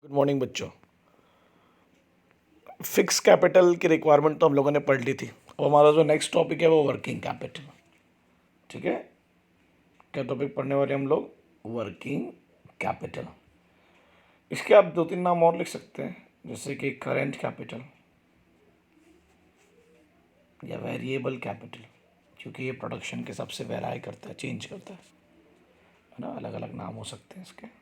Good morning बच्चों। Fix capital की requirement तो हम लोगों ने पढ़ ली थी। और हमारा जो नेक्स्ट टॉपिक है वो वर्किंग कैपिटल। ठीक है, क्या टॉपिक पढ़ने वाले हम लोग? Working capital. इसके आप दो तीन नाम और लिख सकते हैं, जैसे कि करेंट कैपिटल या वेरिएबल कैपिटल, क्योंकि ये प्रोडक्शन के हिसाब से वेराई करता है, चेंज करता है ना। अलग अलग नाम हो सकते हैं इसके।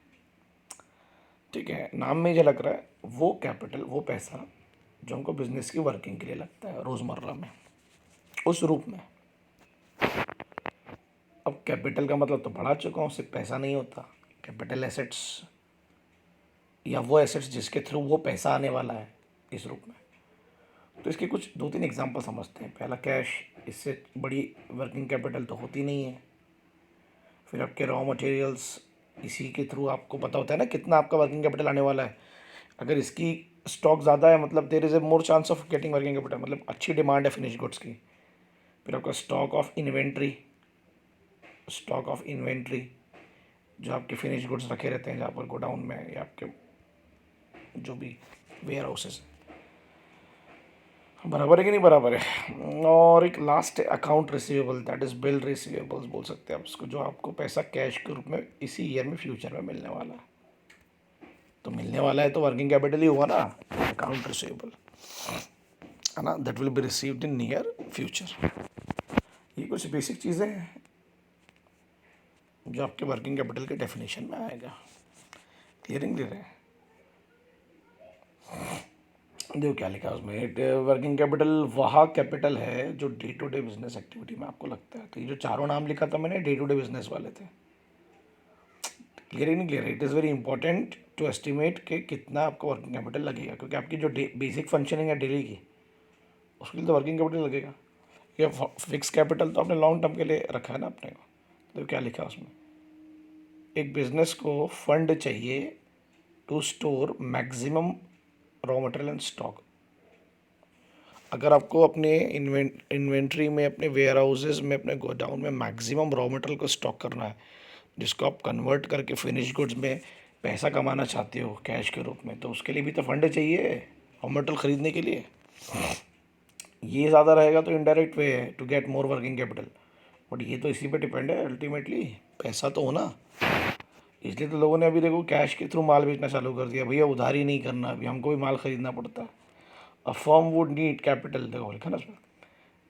ठीक है, नाम में ही झलक रहा है वो कैपिटल, वो पैसा जो हमको बिजनेस की वर्किंग के लिए लगता है रोज़मर्रा में, उस रूप में। अब कैपिटल का मतलब तो पढ़ा चुका हूँ, सिर्फ पैसा नहीं होता। कैपिटल एसेट्स या वो एसेट्स जिसके थ्रू वो पैसा आने वाला है, इस रूप में। तो इसके कुछ दो तीन एग्जांपल समझते हैं। पहला कैश, इससे बड़ी वर्किंग कैपिटल तो होती नहीं है। फिर आपके रॉ मटेरियल्स, इसी के थ्रू आपको पता होता है ना कितना आपका वर्किंग कैपिटल आने वाला है। अगर इसकी स्टॉक ज़्यादा है मतलब there is a more chance of getting working capital, मतलब अच्छी डिमांड है फिनिश गुड्स की। फिर आपका stock of inventory, stock of inventory जो आपके फिनिश गुड्स रखे रहते हैं जहाँ पर गोडाउन में या आपके जो भी वेयर हाउसेस। बराबर है कि नहीं बराबर है? और एक last account receivable, that is bill receivables बोल सकते हैं आप उसको, जो आपको पैसा कैश के रूप में इसी ईयर में फ्यूचर में मिलने वाला है। तो मिलने वाला है तो वर्किंग कैपिटल ही हुआ ना, अकाउंट रिसीवेबल है ना, that will be received in near future. ये कुछ बेसिक चीज़ें हैं जो आपके वर्किंग कैपिटल के डेफिनेशन में आएगा। क्लियरिंग दे रहे हैं? देखो क्या लिखा है उसमें, वर्किंग कैपिटल वह कैपिटल है जो day to day business activity में आपको लगता है। तो ये जो चारों नाम लिखा था मैंने, डे टू डे बिजनेस वाले थे। क्लियर ही नहीं clear? It is very important to estimate कि कितना आपको वर्किंग कैपिटल लगेगा, क्योंकि आपकी जो बेसिक फंक्शनिंग है डेली की, उसके लिए तो वर्किंग कैपिटल लगेगा। ये फिक्स कैपिटल तो आपने लॉन्ग टर्म के लिए रखा है ना अपने को। तो क्या लिखा है उसमें, एक बिजनेस को फंड चाहिए to store maximum raw material and stock. अगर आपको अपने इन्वेंट्री में, अपने वेयर हाउसेज में, अपने गोडाउन में मैक्सिमम रॉ मटेरियल को स्टॉक करना है, जिसको आप कन्वर्ट करके फिनिश गुड्स में पैसा कमाना चाहते हो कैश के रूप में, तो उसके लिए भी तो फंड चाहिए रॉ मटेरियल ख़रीदने के लिए। ये ज़्यादा रहेगा तो इनडायरेक्ट वे है to get more working capital, but ये तो इसी पे डिपेंड है अल्टीमेटली, पैसा तो होना। इसलिए तो लोगों ने अभी देखो कैश के थ्रू माल बेचना चालू कर दिया, भैया उधारी नहीं करना, अभी हमको भी माल ख़रीदना पड़ता है। A firm would need capital, देखो लिखा ना उसमें,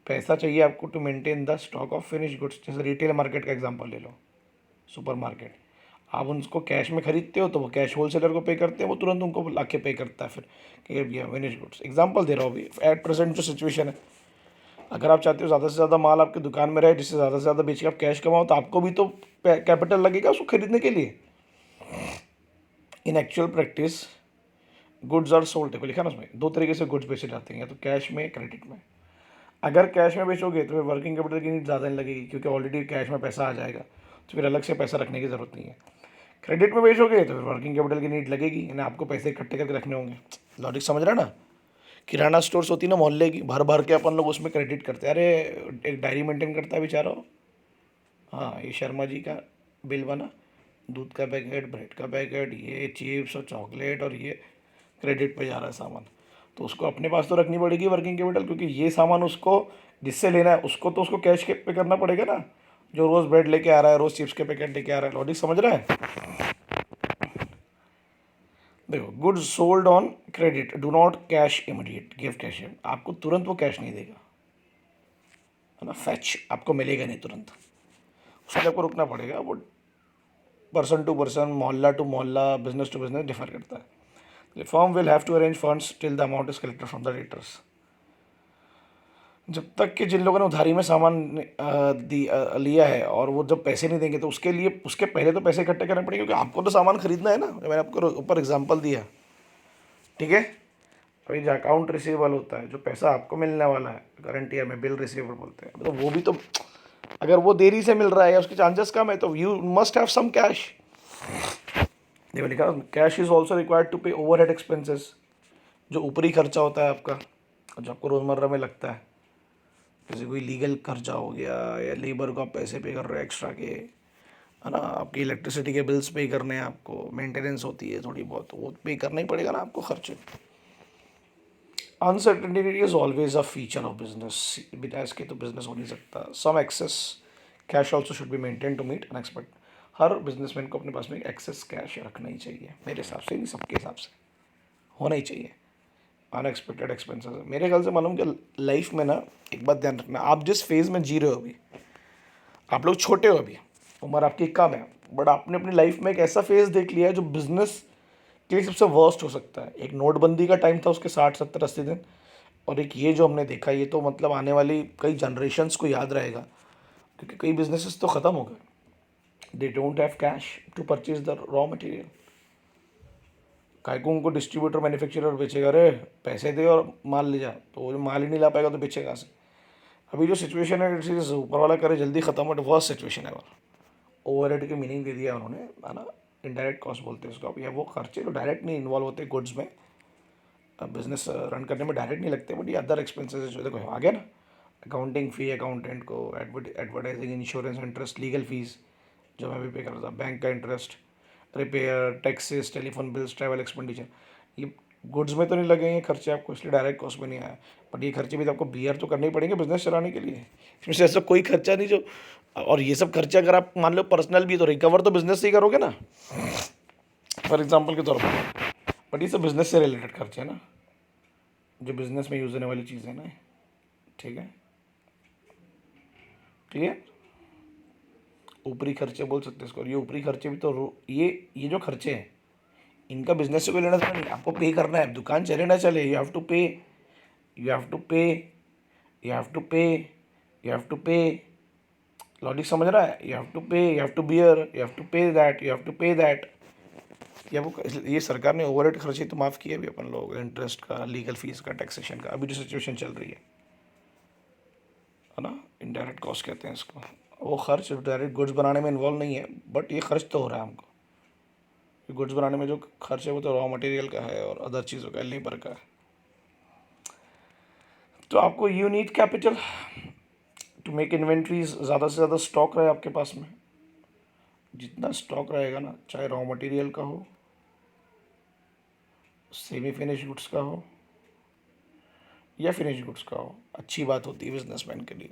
पैसा चाहिए आपको to maintain the stock of finish goods. जैसे रिटेल मार्केट का एग्जांपल ले लो, सुपर मार्केट, आप उनको कैश में खरीदते हो तो वो कैश होलसेलर को पे करते हैं, वो तुरंत उनको ला के पे करता है फिर कि भैया फिनिश गुड्स। एग्जांपल दे रहा हूँ अभी एट प्रेजेंट जो सिचुएशन है। अगर आप चाहते हो ज़्यादा से ज़्यादा माल आपकी दुकान में रहे, जिससे ज़्यादा से ज़्यादा बेच के आप कैश कमाओ, तो आपको भी तो कैपिटल लगेगा उसको खरीदने के लिए। In actual practice goods are sold, देखो लिखा ना उसमें, दो तरीके से गुड्स बेचे जाते हैं, या तो कैश में, क्रेडिट में। अगर कैश में बेचोगे तो फिर वर्किंग कैपिटल की नीड ज़्यादा नहीं लगेगी, क्योंकि ऑलरेडी कैश में पैसा आ जाएगा, तो फिर अलग से पैसा रखने की ज़रूरत नहीं है। क्रेडिट में बेचोगे तो फिर वर्किंग कैपिटल की नीड लगेगी, यानी आपको पैसे इकट्ठे करके रखने होंगे। लॉजिक समझ रहे हैं ना? किराना स्टोर्स होती है ना मोहल्ले की, भर भर के अपन लोग उसमें क्रेडिट करते हैं। अरे एक डायरी मेंटेन करता है बेचारा, हाँ ये शर्मा जी का बिल बना, दूध का पैकेट, ब्रेड का पैकेट, ये चिप्स और चॉकलेट, और ये क्रेडिट पे जा रहा है सामान, तो उसको अपने पास तो रखनी पड़ेगी वर्किंग कैपिटल, क्योंकि ये सामान उसको जिससे लेना है उसको तो उसको कैश के पे करना पड़ेगा ना, जो रोज़ ब्रेड लेके आ रहा है, रोज़ चिप्स के पैकेट लेके आ रहा है। लॉजिक समझ रहा है? देखो, goods sold on credit do not cash immediate give cash, आपको तुरंत वो कैश नहीं देगा, है ना। फैच आपको मिलेगा नहीं तुरंत, उसके लिए आपको रुकना पड़ेगा। वो person to person, mohalla to mohalla, business to business differ करता है। Firm will have to arrange funds till the amount is collected from the debtors. जब तक कि जिन लोगों ने उधारी में सामान लिया है और वो जब पैसे नहीं देंगे, तो उसके लिए उसके पहले तो पैसे इकट्ठे करने पड़ेंगे, क्योंकि आपको तो सामान खरीदना है ना। मैंने आपको ऊपर एग्जांपल दिया, ठीक है। अभी जो अकाउंट रिसीवेबल होता है, जो पैसा आपको मिलने वाला है करंट ईयर में, बिल रिसीवेबल बोलते हैं, तो वो भी तो अगर वो देरी से मिल रहा है या उसके चांसेस कम है, तो you must have some cash. देखो लिखा, cash is also required to pay overhead expenses, जो ऊपरी खर्चा होता है आपका, जो आपको रोज़मर्रा में लगता है, जैसे कोई लीगल खर्चा हो गया, या लेबर को आप पैसे पे कर रहे हो एक्स्ट्रा के, है ना, आपकी इलेक्ट्रिसिटी के बिल्स पे करने हैं, आपको मेंटेनेंस होती है थोड़ी बहुत, वो पे करना ही पड़ेगा ना आपको खर्चे। Uncertainty is always a feature of business, बिना इसके तो बिजनेस हो नहीं सकता। Some excess cash also should be maintain to meet unexpect. हर बिजनेसमैन को अपने पास में एक्सेस कैश रखना ही चाहिए, मेरे हिसाब से, नहीं सबके हिसाब से होना ही चाहिए। अनएक्सपेक्टेड एक्सपेंसेस मेरे ख्याल से मालूम कि लाइफ में ना, एक बात ध्यान रखना, आप जिस फेज़ में जी रहे हो अभी, आप लोग छोटे हो अभी, उम्र आपकी कम है, बट आपने अपनी लाइफ में एक ऐसा फेज़ देख लिया है जो बिजनेस के लिए सबसे वर्स्ट हो सकता है। एक नोटबंदी का टाइम था, उसके 60 70 80 दिन, और एक ये जो हमने देखा, ये तो मतलब आने वाली कई जनरेशन्स को याद रहेगा, क्योंकि कई बिजनेसेस तो ख़त्म हो गए। They don't have cash to purchase the raw material. काय को उनको डिस्ट्रीब्यूटर मैन्युफैक्चरर बेचेगा, रे पैसे दे और माल ले जा, तो वो माल ही नहीं ला पाएगा तो बेचेगा से। अभी जो सिचुएशन है, इट इज़ ऊपर वाला करे जल्दी ख़त्म, बट वर्स्ट सिचुएशन है। ओवरहेड की मीनिंग दे दिया उन्होंने, है ना, इनडायरेक्ट कॉस्ट बोलते हैं उसको। अब ये वो खर्चे जो डायरेक्ट नहीं इन्वॉल्व होते गुड्स में, बिजनेस रन करने में डायरेक्ट नहीं लगते, बट ये अदर एक्सपेंसेस जो देखो आ गया ना, अकाउंटिंग फ़ी अकाउंटेंट को, advertising, insurance, interest, legal fees जो मैं भी पे कर रहा था, बैंक का interest, repair, taxes, telephone bills, travel expenditure, ये गुड्स में तो नहीं लगे ये खर्चे आपको, इसलिए डायरेक्ट कॉस्ट में नहीं आया। बट ये खर्चे भी तो आपको बियर तो करने ही पड़ेंगे बिजनेस चलाने के लिए, इसमें से ऐसा कोई खर्चा नहीं जो, और ये सब खर्चे अगर आप मान लो पर्सनल भी, तो रिकवर तो बिजनेस से ही करोगे ना, फॉर एग्जाम्पल के तौर पर। बट ये सब बिजनेस से रिलेटेड खर्चे हैं ना, जो बिजनेस में यूज़ होने वाली चीज़ें ना, ठीक है, क्लियर। ऊपरी खर्चे बोल सकते हैं इसको, और ये ऊपरी खर्चे भी तो ये जो खर्चे हैं, इनका बिजनेस से कोई लेना देना नहीं, आपको पे करना है, दुकान चले ना चले, you have to pay, you have to pay, you have to pay, you have to pay. Logic समझ रहा है, you have to pay, you have to bear, you have to pay that, you have to pay that. ये सरकार ने overhead खर्चे तो माफ़ किए अभी अपन लोग, इंटरेस्ट का, लीगल फीस का, टैक्सेशन का, अभी जो सिचुएशन चल रही है ना, इनडायरेक्ट कॉस्ट कहते हैं इसको। वो खर्च डायरेक्ट गुड्स बनाने में इन्वॉल्व नहीं है, बट ये खर्च तो हो रहा है हमको। गुड्स बनाने में जो खर्च है वो तो रॉ मटेरियल का है और अदर चीज़ों का, लेबर का है। तो आपको you need capital to make inventories, ज़्यादा से ज़्यादा स्टॉक रहे आपके पास में। जितना स्टॉक रहेगा ना, चाहे रॉ मटेरियल का हो, सेमी फिनिश गुड्स का हो, या फिनिश गुड्स का हो, अच्छी बात होती है बिजनेसमैन के लिए।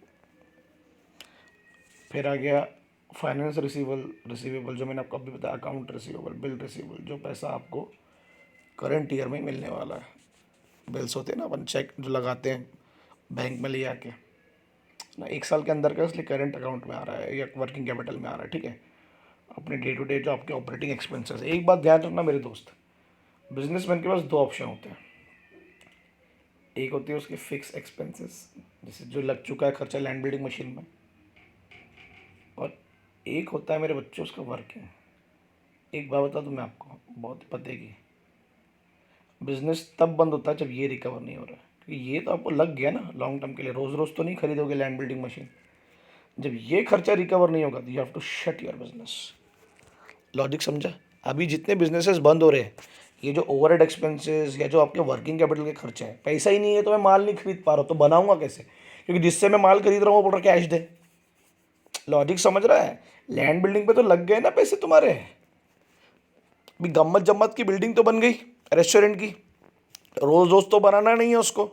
फिर आ गया फाइनेंस रिसीवेबल, जो मैंने आपको अभी बताया, अकाउंट रिसीवेबल, बिल रिसीवेबल, जो पैसा आपको करंट ईयर में मिलने वाला है। बिल्स होते हैं ना, अपन चेक जो लगाते हैं बैंक में ले आके ना, 1 साल के अंदर का, इसलिए करंट अकाउंट में आ रहा है या वर्किंग कैपिटल में आ रहा है, ठीक है। अपने डे टू डे जो आपके ऑपरेटिंग एक्सपेंसेस है, एक बात ध्यान रखना मेरे दोस्त, बिजनेसमैन के पास 2 ऑप्शन होते हैं। एक होती है उसके फिक्स एक्सपेंसेस, जैसे जो लग चुका है खर्चा लैंड बिल्डिंग मशीन में, और एक होता है मेरे बच्चों उसका वर्किंग। एक बात बता दूँ मैं आपको, बहुत पते की, बिजनेस तब बंद होता है जब ये रिकवर नहीं हो रहा है, क्योंकि ये तो आपको लग गया ना लॉन्ग टर्म के लिए, रोज़ रोज़ तो नहीं खरीदोगे लैंड बिल्डिंग मशीन। जब ये खर्चा रिकवर नहीं होगा तो you have to shut your business. Logic समझा। अभी जितने बिजनेसेस बंद हो रहे हैं, ये जो ओवरहेड एक्सपेंसेस या जो आपके वर्किंग कैपिटल के खर्चे हैं, पैसा ही नहीं है तो मैं माल नहीं खरीद पा रहा हूँ, तो बनाऊंगा कैसे, क्योंकि जिससे मैं माल खरीद रहा हूँ वो बोल रहा कैश दे। लॉजिक समझ रहा है। लैंड बिल्डिंग पे तो लग गए ना पैसे तुम्हारे। अभी गम्मत जम्मत की बिल्डिंग तो बन गई रेस्टोरेंट की, रोज़ रोज़ तो बनाना नहीं है उसको,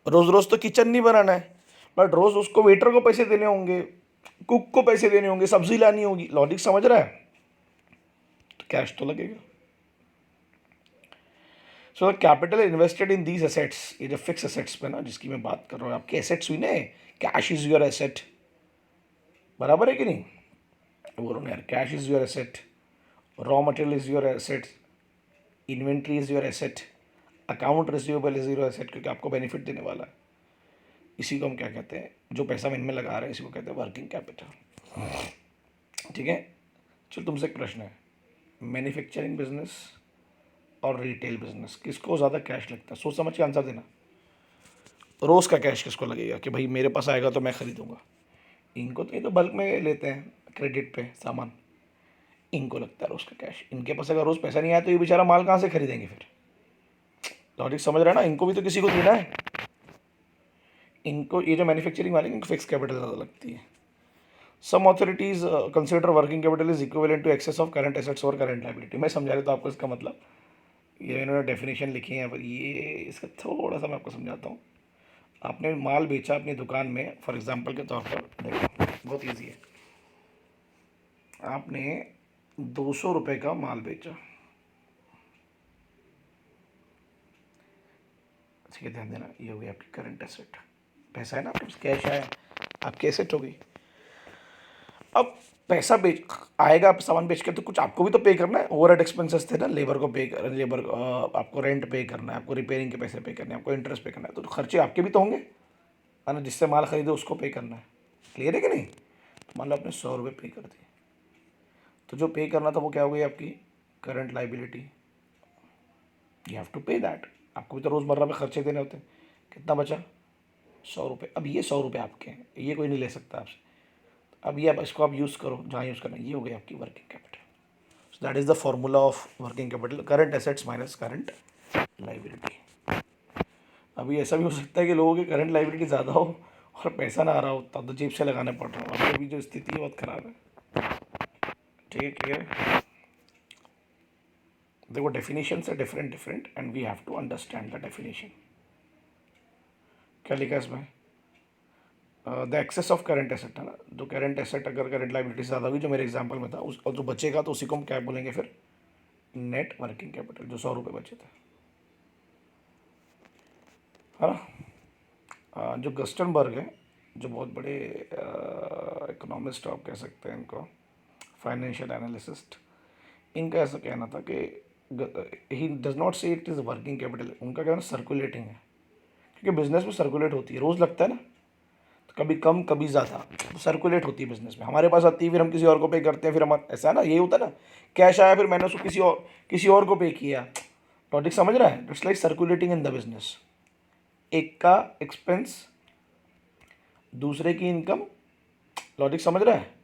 रोज़ रोज़ तो किचन नहीं बनाना है, बट रोज़ उसको वेटर को पैसे देने होंगे, कुक को पैसे देने होंगे, सब्जी लानी होगी। लॉजिक समझ रहा है, तो कैश तो लगेगा। So the capital invested in these assets, ये जो फिक्स एसेट्स पे ना जिसकी मैं बात कर रहा हूँ, आपके एसेट्स हुई ना, कैश इज़ योर एसेट, बराबर है कि नहीं, बोलो ना यार, cash is your asset, raw material is your asset, inventory is your asset, account receivable is your asset, क्योंकि आपको बेनिफिट देने वाला है। इसी को हम क्या कहते हैं, जो पैसा हम इनमें लगा रहे हैं इसी को कहते हैं वर्किंग कैपिटल, ठीक है। चलो तुमसे एक प्रश्न है, मैन्युफैक्चरिंग बिजनेस और रिटेल बिजनेस किसको ज़्यादा कैश लगता है, सोच समझ के आंसर देना। रोज़ का कैश किसको लगेगा कि भाई मेरे पास आएगा तो मैं ख़रीदूँगा। इनको तो ये तो बल्क में लेते हैं क्रेडिट पे सामान, इनको लगता है रोज़ का कैश। इनके पास अगर रोज़ पैसा नहीं आया तो ये बेचारा माल कहाँ से खरीदेंगे फिर। लॉजिक समझ रहा है ना, इनको भी तो किसी को देना है। इनको ये जो मैन्युफैक्चरिंग वाले इनको फिक्स कैपिटल ज़्यादा लगती है। Some authorities consider working capital is equivalent to excess of current assets और करंट लाइबिलिटी। मैं समझा रहा तो आपको इसका मतलब, ये इन्होंने डेफिनेशन लिखी है, पर ये इसका थोड़ा सा मैं आपको समझाता हूँ। आपने माल बेचा अपनी दुकान में, फॉर एग्जांपल के तौर पर देखो, बहुत इजी है। आपने 200 रुपये का माल बेचा, ठीक है, ध्यान देना, ये हो गई आपकी करंट एसेट। पैसा है ना आपके पास, कैश आया, आपकी एसेट हो गई। अब पैसा बेच आएगा, आप सामान बेच के, तो कुछ आपको भी तो पे करना है। ओवरहेड एक्सपेंसेस थे ना, लेबर को पे कर, लेबर आपको रेंट पे करना है, आपको रिपेयरिंग के पैसे पे करने हैं, आपको इंटरेस्ट पे करना है, तो खर्चे आपके भी तो होंगे, है ना। जिससे माल खरीदे उसको पे करना है। क्लियर है कि नहीं? तो मान लो आपने 100 रुपये पे कर दिए, तो जो पे करना था वो क्या हो गई आपकी current liability. You have to pay that. आपको भी तो रोज़मर्रा में खर्चे देने होते हैं। कितना बचा? 100 रुपये। अब ये 100 रुपये आपके हैं, ये कोई नहीं ले सकता आपसे। अब ये, अब इसको आप यूज़ करो जहाँ यूज़ करना है। ये हो गई आपकी working capital. So that is the formula of working capital, current assets minus current liability. अभी ऐसा भी हो सकता है कि लोगों की करंट लाइबिलिटी ज़्यादा हो और पैसा ना आ रहा हो, तब तो जेब से लगाने पड़ रहा हो। अभी जो स्थिति है बहुत ख़राब है। ठीक है, क्लियर है? देखो, डेफिनेशन है different different, and we have to understand the definition. क्या लिखा है इसमें? The excess of current asset, है ना। जो करंट एसेट अगर करंट लाइबिलिटी से ज़्यादा हुई, जो मेरे एग्जांपल में था, उस और जो बचेगा तो उसी को हम क्या बोलेंगे फिर? Net working capital. जो 100 रुपये बचे थे, है ना। जो गस्टनबर्ग है, जो बहुत बड़े इकोनॉमिस्ट आप कह सकते हैं इनको, फाइनेंशियल एनालिसिस्ट, इनका ऐसा कहना था कि ही डज नॉट से इट इज़ वर्किंग कैपिटल। उनका कहना सर्कुलेटिंग है, क्योंकि बिजनेस में सर्कुलेट होती है, रोज़ लगता है ना, तो कभी कम कभी ज़्यादा, तो सर्कुलेट होती है बिजनेस में। हमारे पास आती है, फिर हम किसी और को पे करते हैं, फिर हमारा ऐसा है ना, यही होता है ना। कैश आया, फिर मैंने उसको किसी और को पे किया। लॉजिक समझ रहा है? It's like circulating in the business. एक का एक्सपेंस, दूसरे की इनकम। लॉजिक समझ रहा है?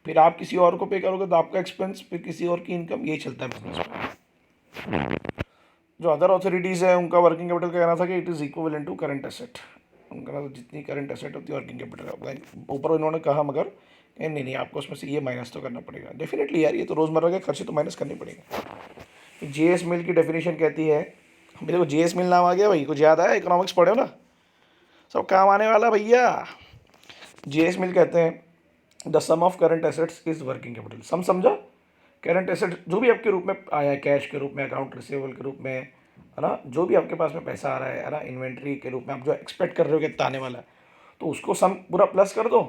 फिर आप किसी और को पे करोगे तो आपका एक्सपेंस, फिर किसी और की इनकम, यही चलता है बिजनेस में। जो अदर अथॉरिटीज़ है, उनका वर्किंग कैपिटल का कहना था कि it is equivalent to current asset. उनका ना, जितनी करंट एसेट होती है वर्किंग कैपिटल ऊपर उन्होंने कहा, मगर नहीं नहीं, आपको उसमें से ये माइनस तो करना पड़ेगा। डेफिनेटली यार, ये तो रोज़मर्रा के खर्चे तो माइनस करने पड़ेंगे। जेएस मिल की डेफिनेशन कहती है, मेरे को जेएस मिल नाम आ गया भाई, कुछ याद आया? इकोनॉमिक्स पढ़े हो ना, सब काम आने वाला भैया। जेएस मिल कहते हैं the sum of current assets is working capital. Sum समझा? करंट एसेट जो भी आपके रूप में आया है, कैश के रूप में, अकाउंट रिसीवेबल के रूप में, है ना, जो भी आपके पास में पैसा आ रहा है ना, इन्वेंट्री के रूप में आप जो एक्सपेक्ट कर रहे हो कितना आने वाला है, तो उसको सम पूरा प्लस कर दो,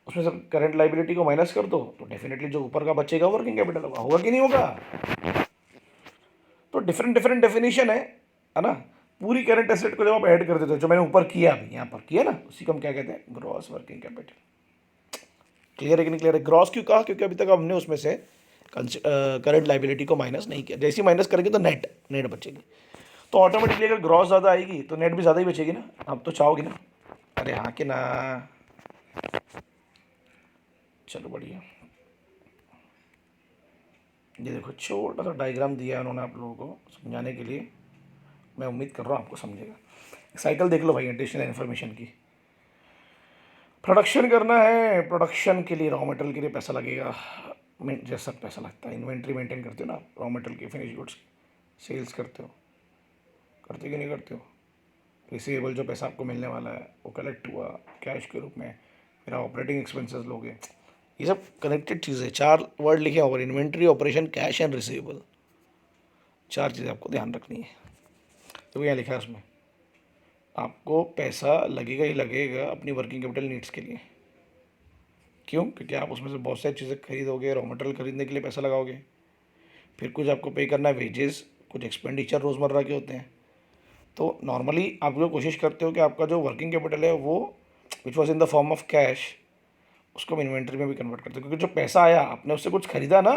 उसमें से करंट लाइबिलिटी को माइनस कर दो, तो डेफिनेटली जो ऊपर का बचेगा वर्किंग कैपिटल होगा। होगा कि नहीं होगा? तो डिफरेंट डिफरेंट डेफिनेशन है ना। पूरी करंट एसेट को जब आप ऐड कर देते हो, जो मैंने ऊपर किया, अभी यहाँ पर किया ना, उसी को हम क्या कहते हैं? Gross working capital. क्लियर है कि नहीं क्लियर है? ग्रॉस क्यों कहा? क्योंकि अभी तक हमने उसमें से करंट लाइबिलिटी को माइनस नहीं किया। जैसे ही माइनस करेंगे तो नेट नेट बचेगी, तो ऑटोमेटिकली अगर ग्रॉस ज़्यादा आएगी तो नेट भी ज़्यादा ही बचेगी ना। आप तो चाहोगे ना? अरे हाँ कि ना? चलो बढ़िया। ये देखो, छोटा सा डायग्राम दिया है उन्होंने आप लोगों को समझाने के लिए। मैं उम्मीद कर रहा हूँ आपको समझेगा। साइकिल देख लो भाई, एडिशनल इन्फॉर्मेशन की। प्रोडक्शन करना है, प्रोडक्शन के लिए रॉ मटेरियल के लिए पैसा लगेगा, जैसा पैसा लगता है। इन्वेंट्री मेंटेन करते हो ना, रॉ मटेरियल की, फिनिश गुड्स की सेल्स करते हो, करते कि नहीं करते हो? रिसीवेबल जो पैसा आपको मिलने वाला है वो कलेक्ट हुआ कैश के रूप में, फिर आप ऑपरेटिंग एक्सपेंसेस लोगे। ये सब कनेक्टेड चीज़ें, 4 वर्ड लिखे होंगे, inventory, operation, cash and receivable. 4 चीज़ें आपको ध्यान रखनी है। तो यहाँ लिखा है उसमें, आपको पैसा लगेगा ही लगेगा अपनी वर्किंग कैपिटल नीड्स के लिए। क्यों? क्योंकि आप उसमें से बहुत सारी चीज़ें खरीदोगे, रॉ मटेरियल खरीदने के लिए पैसा लगाओगे, फिर कुछ आपको पे करना है वेजेस, कुछ एक्सपेंडिचर रोज़मर्रा के होते हैं। तो नॉर्मली आप लोग कोशिश करते हो कि आपका जो वर्किंग कैपिटल है वो which was in the form of cash, उसको हम इन्वेंट्री में भी कन्वर्ट करते हैं, क्योंकि जो पैसा आया आपने उससे कुछ खरीदा ना,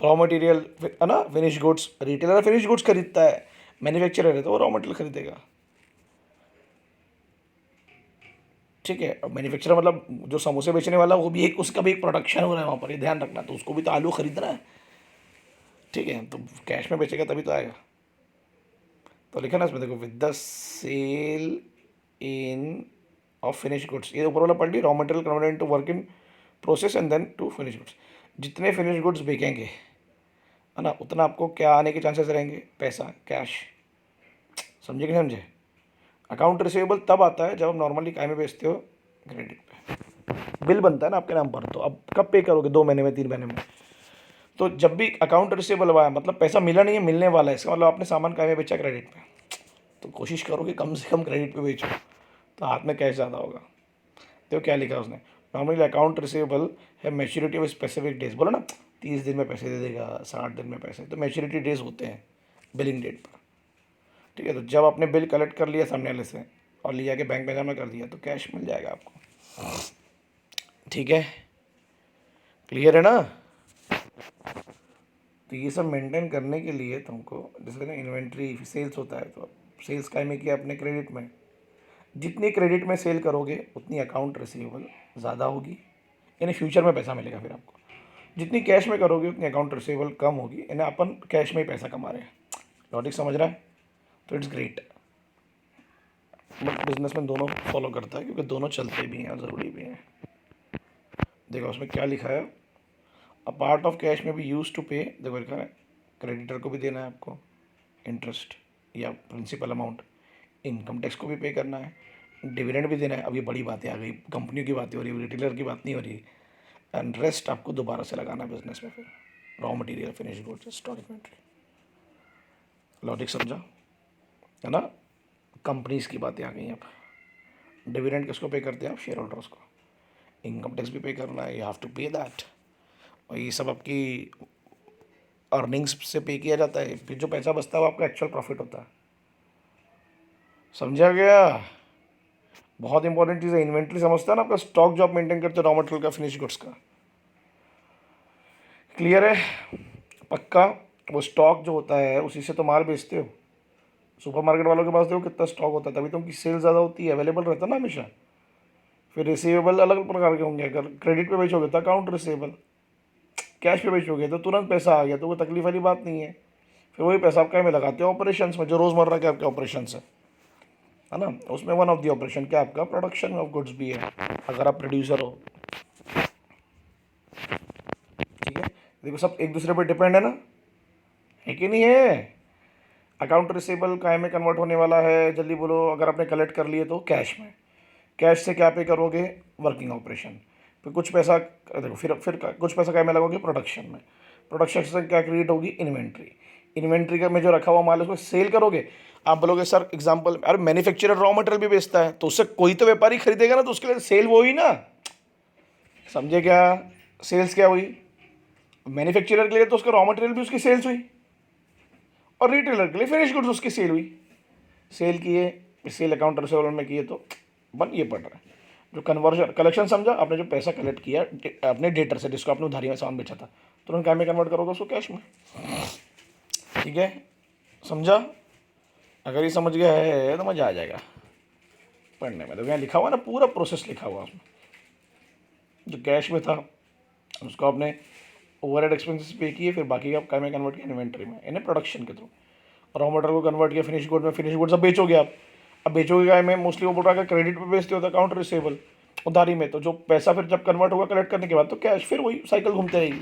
रॉ मटेरियल, है ना, finish goods. Retailer finish goods खरीदता है, मैन्युफैक्चरर है तो वो रॉ मटेरियल खरीदेगा। ठीक है, अब मैन्युफैक्चरर मतलब जो समोसे बेचने वाला, वो भी एक, उसका भी एक प्रोडक्शन हो रहा है वहाँ पर, ये ध्यान रखना। तो उसको भी तो आलू खरीदना है, ठीक है, तो कैश में बेचेगा तभी तो आएगा। तो लिखा ना इसमें, देखो, with the sale in of finish goods, ये ऊपर वाला पढ़ ली, raw material converted into work in process and then to finish goods. जितने फिनिश गुड्स बिकेंगे है ना, उतना आपको क्या आने के चांसेस रहेंगे, पैसा, कैश। समझे कि नहीं समझे? अकाउंट रिसीवेबल तब आता है जब आप नॉर्मली काय में बेचते हो, क्रेडिट पे बिल बनता है ना आपके नाम पर, तो अब कब पे करोगे, 2 महीने में, 3 महीने में। तो जब भी अकाउंट रिसीवेबल हुआ है मतलब पैसा मिला नहीं है, मिलने वाला है, इसका मतलब आपने सामान काय में बेचा, क्रेडिट पे। तो कोशिश करो कि कम से कम क्रेडिट पे बेचो, तो हाथ में कैश ज़्यादा होगा। तो क्या लिखा उसने, नॉर्मली अकाउंट रिसीवेबल है मैच्योरिटी ऑफ स्पेसिफिक डेज, बोला ना 30 दिन में पैसे दे देगा, 60 दिन में पैसे, तो मैच्योरिटी डेज होते हैं बिलिंग डेट पर। ठीक है, तो जब आपने बिल कलेक्ट कर लिया सामने वाले से और लिया के बैंक में जमा कर दिया, तो कैश मिल जाएगा आपको। ठीक है, क्लियर है ना? तो ये सब मेंटेन करने के लिए तुमको, जैसे ना इन्वेंट्री सेल्स होता है, तो सेल्स का में किया अपने क्रेडिट में, जितनी क्रेडिट में सेल करोगे उतनी अकाउंट रिसीवेबल ज़्यादा होगी, यानी फ्यूचर में पैसा मिलेगा फिर आपको। जितनी कैश में करोगे उतनी अकाउंट रिसीवेबल कम होगी, यानी अपन कैश में ही पैसा कमा रहे हैं। लॉजिक समझ रहा है? तो इट्स ग्रेट। बट बिजनेस में दोनों फॉलो करता है, क्योंकि दोनों चलते भी हैं और ज़रूरी भी हैं। देखो उसमें क्या लिखा है, अ पार्ट ऑफ कैश में भी यूज टू पे, देखो लिखा है क्रेडिटर को भी देना है आपको इंटरेस्ट या प्रिंसिपल अमाउंट, इनकम टैक्स को भी पे करना है, डिविडेंड भी देना है। अब ये बड़ी बातें आ गई, कंपनियों की बातें हो रही है, रिटेलर की बात नहीं हो रही। एंड रेस्ट आपको दोबारा से लगाना है बिजनेस में, फिर raw material, finish goods, stock inventory. Logic समझा है ना? कंपनीज की बातें आ गई। अब डिविडेंड किसको पे करते हैं आप, शेयर होल्डर्स को। इनकम टैक्स भी पे करना है, you have to pay that. और ये सब आपकी अर्निंग्स से पे किया जाता है, फिर जो पैसा बचता है वो आपका एक्चुअल प्रॉफिट होता है। समझा गया? बहुत इंपॉर्टेंट चीज़ है। इन्वेंट्री समझता है ना, आपका स्टॉक जो आप मेंटेन करते हो रॉ मटेरियल का, फिनिश गुड्स का। क्लियर है? पक्का? वो स्टॉक जो होता है उसी से तो माल बेचते हो। सुपर मार्केट वालों के पास देखो कितना स्टॉक होता है, तभी तो उनकी सेल ज़्यादा होती है, अवेलेबल रहता है ना हमेशा। फिर रिसीवेबल अलग प्रकार के होंगे, अगर क्रेडिट पे बेचोगे तो अकाउंट रिसीवेबल, कैश पे बेचोगे तो तुरंत पैसा आ गया, तो कोई तकलीफ वाली बात नहीं है। फिर वही पैसा आप क्या में लगाते हो, ऑपरेशंस में, जो रोज़मर्रा के आपके ऑपरेशंस है ना, उसमें वन ऑफ द ऑपरेशन क्या आपका प्रोडक्शन ऑफ गुड्स भी है, अगर आप प्रोड्यूसर हो। ठीक है, देखो सब एक दूसरे पर डिपेंड है ना, है कि नहीं है? अकाउंट रिसीवेबल काय में कन्वर्ट होने वाला है, जल्दी बोलो। अगर आपने कलेक्ट कर लिए तो कैश में, कैश से क्या पे करोगे, वर्किंग ऑपरेशन। फिर कुछ पैसा देखो, फिर कुछ पैसा काय में लगोगे, प्रोडक्शन में। प्रोडक्शन से क्या क्रिएट होगी, इन्वेंट्री। इन्वेंट्री का में जो रखा हुआ माल है उसको सेल करोगे। आप बोलोगे सर एग्जांपल, अरे मैन्युफैक्चरर रॉ मटेरियल भी बेचता है, तो उससे कोई तो व्यापारी खरीदेगा ना, तो उसके लिए सेल वो ही ना। समझे क्या? सेल्स क्या हुई मैन्युफैक्चरर के लिए, तो उसका रॉ मटेरियल भी उसकी सेल्स हुई, और रिटेलर के लिए फिनिश गुड्स उसकी सेल हुई। सेल किए, सेल अकाउंट रिसीवेबल में किए, तो बन ये पड़ रहा है। जो कन्वर्जन कलेक्शन समझा, आपने जो पैसा कलेक्ट किया अपने डेटर से, जिसको आपने उधारी में सामान बेचा था, तुरंत काय में कन्वर्ट करोगे उसको, कैश में। ठीक है, समझा? अगर ये समझ गया है तो मज़ा आ जाएगा पढ़ने में। तो यहाँ लिखा हुआ ना, पूरा प्रोसेस लिखा हुआ उसमें। जो कैश में था उसको आपने ओवरहेड एक्सपेंसेस पे किए, फिर बाकी आप काय में कन्वर्ट किया, इन्वेंट्री में, यानी प्रोडक्शन के थ्रू। रॉ मटेरियल को कन्वर्ट किया फिनिश गुड में, फिनिश गुड्स अब बेचोगे आप। अब बेचोगे काय में, मोस्टली वो बोल रहा है क्रेडिट पे बेचते हो तो अकाउंट रिसीवेबल, उधारी में, तो जो पैसा फिर जब कन्वर्ट होगा कलेक्ट करने के बाद, तो कैश, फिर वही साइकिल घूमते रहेगी।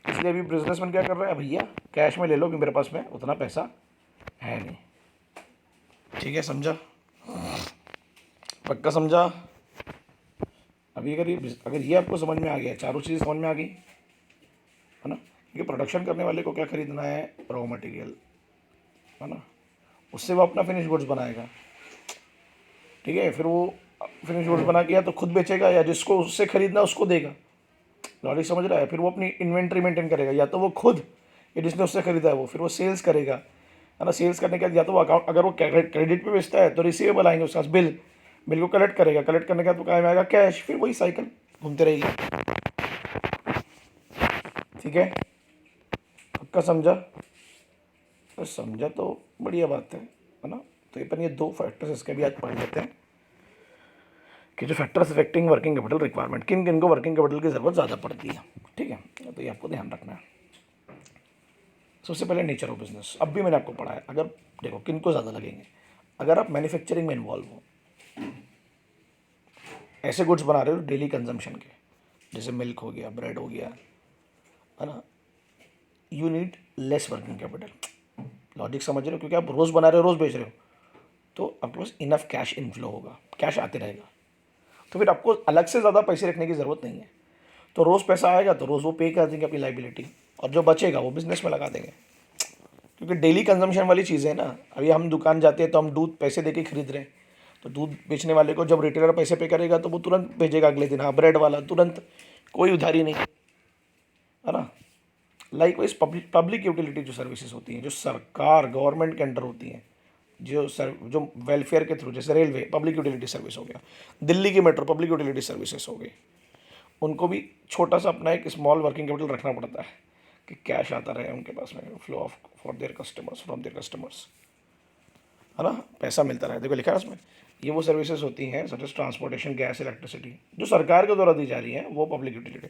इसलिए अभी बिजनेसमैन क्या कर रहा है, भैया कैश में ले लो कि मेरे पास में उतना पैसा है नहीं। ठीक है, समझा? पक्का समझा? अभी अगर ये आपको समझ में आ गया, चारों चीज़ें समझ में आ गई है ना, क्योंकि प्रोडक्शन करने वाले को क्या खरीदना है, रॉ मटेरियल, है ना, उससे वो अपना फिनिश गुड्स बनाएगा। ठीक है, फिर वो फिनिश गुड्स बना के या तो खुद बेचेगा, या जिसको उससे खरीदना उसको देगा। लॉजिक समझ रहा है? फिर वो अपनी इन्वेंट्री मेंटेन करेगा, या तो वो खुद, या जिसने उससे खरीदा है वो, फिर वो सेल्स करेगा, है ना। सेल्स करने के बाद या तो वो अकाउंट, अगर वो क्रेडिट पे बेचता है तो रिसीवेबल आएंगे उसके पास, बिल को कलेक्ट करेगा, कलेक्ट करने के बाद वो काय में आएगा, कैश, फिर वही साइकिल घूमते रहेगी। ठीक है, पक्का समझा? तो समझा तो बढ़िया बात है ना। तो अपन ये 2 फैक्टर्स इसके भी आज पढ़ लेते हैं कि जो factors affecting working capital requirement, किन किन को वर्किंग कैपिटल की ज़रूरत ज़्यादा पड़ती है। ठीक है, तो ये आपको ध्यान रखना है। सबसे पहले नेचर ऑफ बिजनेस, अब भी मैंने आपको पढ़ा है। अगर देखो किन को ज़्यादा लगेंगे, अगर आप मैन्युफैक्चरिंग में इन्वॉल्व हो, ऐसे गुड्स बना रहे हो डेली कंजम्पशन के, जैसे मिल्क हो गया, ब्रेड हो गया, है ना, you need less working capital. Logic समझ रहे हो? क्योंकि आप रोज़ बना रहे हो, रोज़ बेच रहे हो, तो आपके पास इनफ कैश इनफ्लो होगा, कैश आते रहेगा, तो फिर आपको अलग से ज़्यादा पैसे रखने की ज़रूरत नहीं है। तो रोज़ पैसा आएगा तो रोज़ वो पे कर देंगे अपनी लाइबिलिटी, और जो बचेगा वो बिजनेस में लगा देंगे, क्योंकि डेली कंजम्पशन वाली चीज़ें है ना। अभी हम दुकान जाते हैं तो हम दूध पैसे दे के खरीद रहे हैं, तो दूध बेचने वाले को जब रिटेलर पैसे पे करेगा तो वो तुरंत भेजेगा अगले दिन। हाँ, ब्रेड वाला तुरंत, कोई उधारी नहीं, है ना। लाइक वाइज पब्लिक यूटिलिटी जो सर्विसेज होती हैं, जो सरकार गवर्नमेंट के अंडर होती हैं, जो वेलफेयर के थ्रू, जैसे रेलवे पब्लिक यूटिलिटी सर्विस हो गया, दिल्ली की मेट्रो पब्लिक यूटिलिटी सर्विसेज हो गई, उनको भी छोटा सा अपना एक स्मॉल वर्किंग कैपिटल रखना पड़ता है कि कैश आता रहे उनके पास में, flow of for their customers, from their customers, है ना, पैसा मिलता रहे। देखो लिखा है उसमें, ये वो सर्विसेज होती हैं such as transportation, gas, electricity, जो सरकार के द्वारा दी जा रही हैं, वो पब्लिक यूटिलिटी,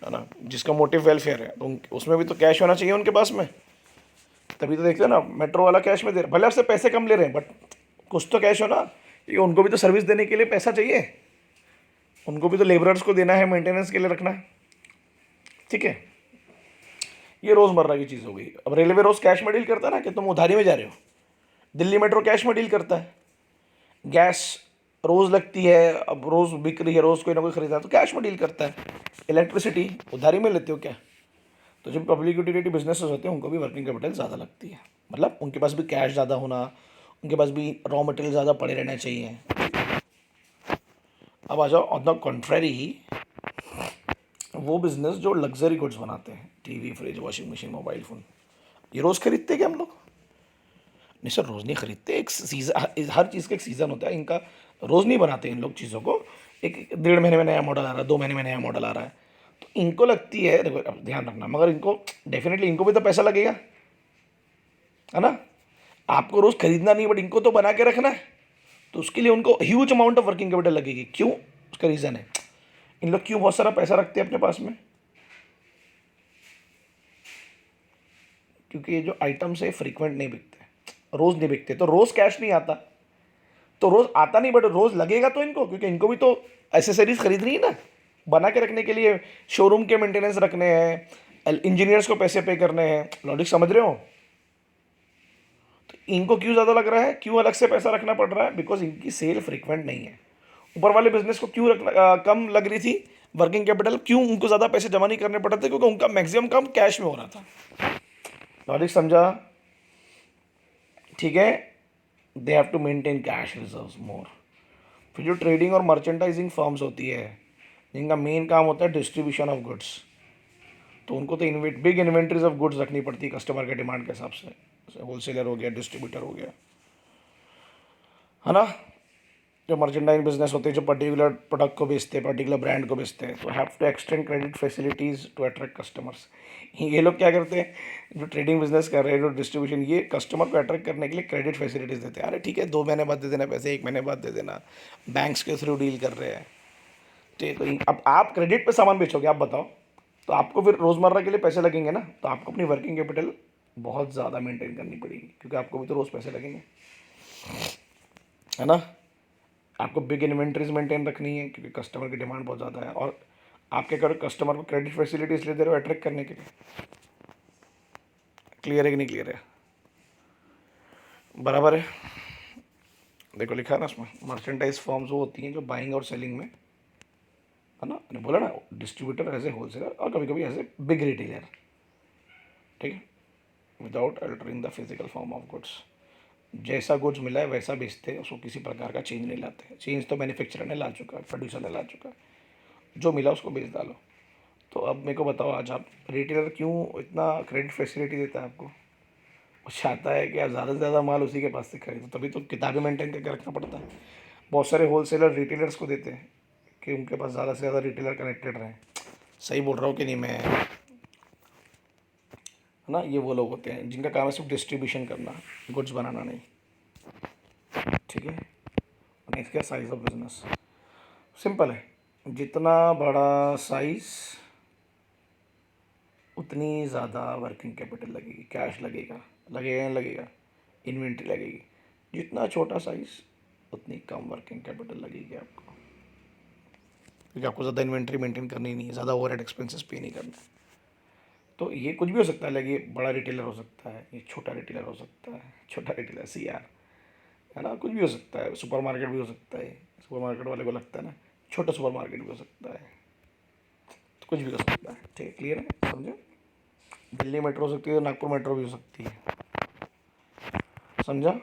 है ना, जिसका मोटिव वेलफेयर है, तो उसमें भी तो कैश होना चाहिए उनके पास में। तभी तो देखते हो ना, मेट्रो वाला कैश में दे रहा, भले आपसे पैसे कम ले रहे हैं बट कुछ तो कैश हो ना, क्योंकि उनको भी तो सर्विस देने के लिए पैसा चाहिए, उनको भी तो लेबरर्स को देना है, मेंटेनेंस के लिए रखना है, ठीक है। ये रोज़मर्रा की चीज़ हो गई। अब रेलवे रोज़ कैश में डील करता है ना, कि तुम उधारी में जा रहे हो, दिल्ली मेट्रो कैश में डील करता है, गैस रोज़ लगती है, अब रोज़ बिक रही है, रोज़ कोई ना कोई खरीदा है तो कैश में डील करता है, इलेक्ट्रिसिटी उधारी में लेते हो क्या। तो जब पब्लिक यूटिलिटी बिजनेसेस होते हैं उनको भी वर्किंग कैपिटल ज़्यादा लगती है, मतलब उनके पास भी कैश ज़्यादा होना, उनके पास भी रॉ मटेरियल ज़्यादा पड़े रहना चाहिए। अब आ जाओ ऑन द कॉन्ट्रेरी, वो बिज़नेस जो लग्जरी गुड्स बनाते हैं, TV, fridge, washing machine, mobile phone, ये रोज़ खरीदते हैं क्या हम लोग? नहीं सर, रोज़ नहीं खरीदते, एक सीज़न, हर चीज़ का एक सीज़न होता है इनका, रोज़ नहीं बनाते इन लोग चीज़ों को। एक 1.5 महीने में नया मॉडल आ रहा है, 2 महीने में नया मॉडल आ रहा है, तो इनको लगती है, देखो अब ध्यान रखना, मगर इनको डेफिनेटली इनको भी तो पैसा लगेगा, है ना। आपको रोज़ खरीदना नहीं, बट इनको तो बना के रखना है, तो उसके लिए उनको huge amount of working capital लगेगी। क्यों? उसका रीज़न है, इन लोग क्यों बहुत सारा पैसा रखते हैं अपने पास में, क्योंकि ये जो आइटम्स है फ्रीक्वेंट नहीं बिकते, रोज़ नहीं बिकते, तो रोज़ कैश नहीं आता, तो रोज़ आता नहीं, बट रोज़ लगेगा तो इनको, क्योंकि इनको भी तो एसेसरीज खरीदनी है ना, बना के रखने के लिए, शोरूम के मेंटेनेंस रखने हैं, इंजीनियर्स को पैसे पे करने हैं, लॉजिक समझ रहे हो। तो इनको क्यों ज़्यादा लग रहा है, क्यों अलग से पैसा रखना पड़ रहा है, बिकॉज इनकी सेल फ्रीक्वेंट नहीं है। ऊपर वाले बिजनेस को क्यों कम लग रही थी वर्किंग कैपिटल, क्यों उनको ज़्यादा पैसे जमा नहीं करने पड़ते, क्योंकि उनका मैक्सिमम काम कैश में हो रहा था। लॉजिक समझा? ठीक है, they have to maintain cash reserves more. फिर जो ट्रेडिंग और मर्चेंडाइजिंग फर्म्स होती है, जिनका मेन काम होता है डिस्ट्रीब्यूशन ऑफ गुड्स, तो उनको तो बिग इन्वेंट्रीज ऑफ गुड्स रखनी पड़ती है कस्टमर के डिमांड के हिसाब से, होलसेलर हो गया, डिस्ट्रीब्यूटर हो गया, है ना। जो मर्चेंडाइज बिजनेस होते हैं, जो पर्टिकुलर प्रोडक्ट को बेचते हैं, पर्टिकुलर ब्रांड को बेचते हैं, तो have to extend credit facilities to attract customers. ये लोग क्या करते हैं, जो ट्रेडिंग बिजनेस कर रहे हैं, जो डिस्ट्रीब्यूशन, ये कस्टमर को अट्रैक्ट करने के लिए क्रेडिट फैसिलिटीज़ देते हैं। अरे ठीक है, 2 महीने बाद दे देना पैसे, 1 महीने बाद दे देना, बैंक्स के थ्रू डील कर रहे हैं। ठीक, तो अब आप क्रेडिट पे सामान बेचोगे, आप बताओ, तो आपको फिर रोज़मर्रा के लिए पैसे लगेंगे ना, तो आपको अपनी वर्किंग कैपिटल बहुत ज़्यादा मेंटेन करनी पड़ेगी, क्योंकि आपको भी तो रोज़ पैसे लगेंगे, है ना। आपको बिग इन्वेंट्रीज मेंटेन रखनी है, क्योंकि कस्टमर की डिमांड बहुत ज़्यादा है, और आपके कर कस्टमर को क्रेडिट फैसिलिटी इसलिए दे रहे हो अट्रैक्ट करने के लिए। क्लियर है कि नहीं क्लियर है? बराबर है। देखो लिखा है ना उसमें, मर्चेंटाइज फॉर्म्स वो होती हैं जो बाइंग और सेलिंग में, है ना, मैंने बोला ना, डिस्ट्रीब्यूटर एज ए होलसेलर, और कभी कभी एज ए बिग रिटेलर, ठीक है, without altering the physical form of goods. जैसा गुड्स मिला है वैसा बेचते हैं, उसको किसी प्रकार का चेंज नहीं लाते। चेंज तो मैन्युफैक्चरर ने ला चुका है, प्रोड्यूसर ने ला चुका है, जो मिला उसको बेच डालो। तो अब मेरे को बताओ, आज आप रिटेलर क्यों इतना क्रेडिट फैसिलिटी देता है आपको? वो चाहता है कि आप ज़्यादा से ज़्यादा माल उसी के पास से खरीदो, तभी तो किताबें मेंटेन करके रखना पड़ता है। बहुत सारे होलसेलर रिटेलर्स को देते हैं कि उनके पास ज़्यादा से ज़्यादा रिटेलर कनेक्टेड रहें। सही बोल रहा हूँ कि नहीं मैं, है ना। ये वो लोग होते हैं जिनका काम है सिर्फ डिस्ट्रीब्यूशन करना, गुड्स बनाना नहीं, ठीक है। नेक्स्ट क्या, साइज ऑफ बिजनेस। सिंपल है, जितना बड़ा साइज उतनी ज़्यादा वर्किंग कैपिटल लगेगी, कैश लगेगा, लगेगा नहीं लगेगा, इन्वेंट्री लगेगी। जितना छोटा साइज उतनी कम वर्किंग कैपिटल लगेगी आपको। क्योंकि आपको ज़्यादा इन्वेंट्री मेंटेन करनी नहीं है, ज़्यादा ओवरहेड एक्सपेंसेस पे नहीं करना है। तो ये कुछ भी हो सकता है, लाइक ये बड़ा रिटेलर हो सकता है, ये छोटा रिटेलर हो सकता है, छोटा रिटेलर CR, है ना, कुछ भी हो सकता है, सुपर मार्केट भी हो सकता है, सुपर मार्केट वाले को लगता है ना, छोटा सुपर मार्केट भी हो सकता है, तो कुछ भी हो सकता है। ठीक है, क्लियर है, समझे? दिल्ली मेट्रो हो सकती है, नागपुर मेट्रो भी हो सकती है, समझा?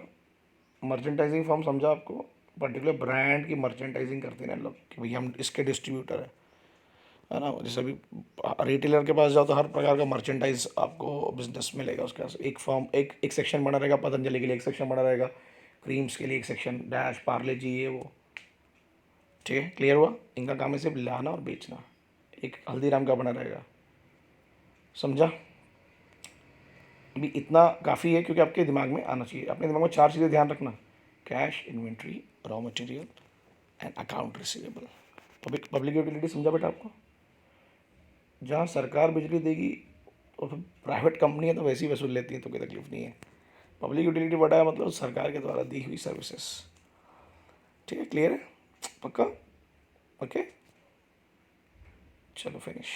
मर्चेंटाइजिंग फर्म समझा आपको? पर्टिकुलर ब्रांड की मर्चेंटाइजिंग करते हैं ना लोग कि भैया हम इसके डिस्ट्रीब्यूटर है ना। जैसे अभी रिटेलर के पास जाओ तो हर प्रकार का मर्चेंटाइज आपको बिजनेस मिलेगा उसके पास। एक फॉर्म, एक सेक्शन बना रहेगा पतंजलि के लिए, एक सेक्शन बना रहेगा क्रीम्स के लिए, एक सेक्शन डैश पार्ले जी ये वो। ठीक है, क्लियर हुआ? इनका काम है सिर्फ लाना और बेचना। एक हल्दीराम का बना रहेगा, समझा? अभी इतना काफ़ी है, क्योंकि आपके दिमाग में आना चाहिए। अपने दिमाग में 4 चीज़ें ध्यान रखना: cash, inventory, raw material and account receivable. Public utility समझा बेटा आपको? जहाँ सरकार बिजली देगी और फिर प्राइवेट कंपनी है तो वैसे ही वसूल लेती है, तो कोई तकलीफ नहीं है। पब्लिक यूटिलिटी बड़ा है मतलब सरकार के द्वारा दी हुई सर्विसेज। ठीक है, क्लियर है? पक्का? ओके, चलो फिनिश।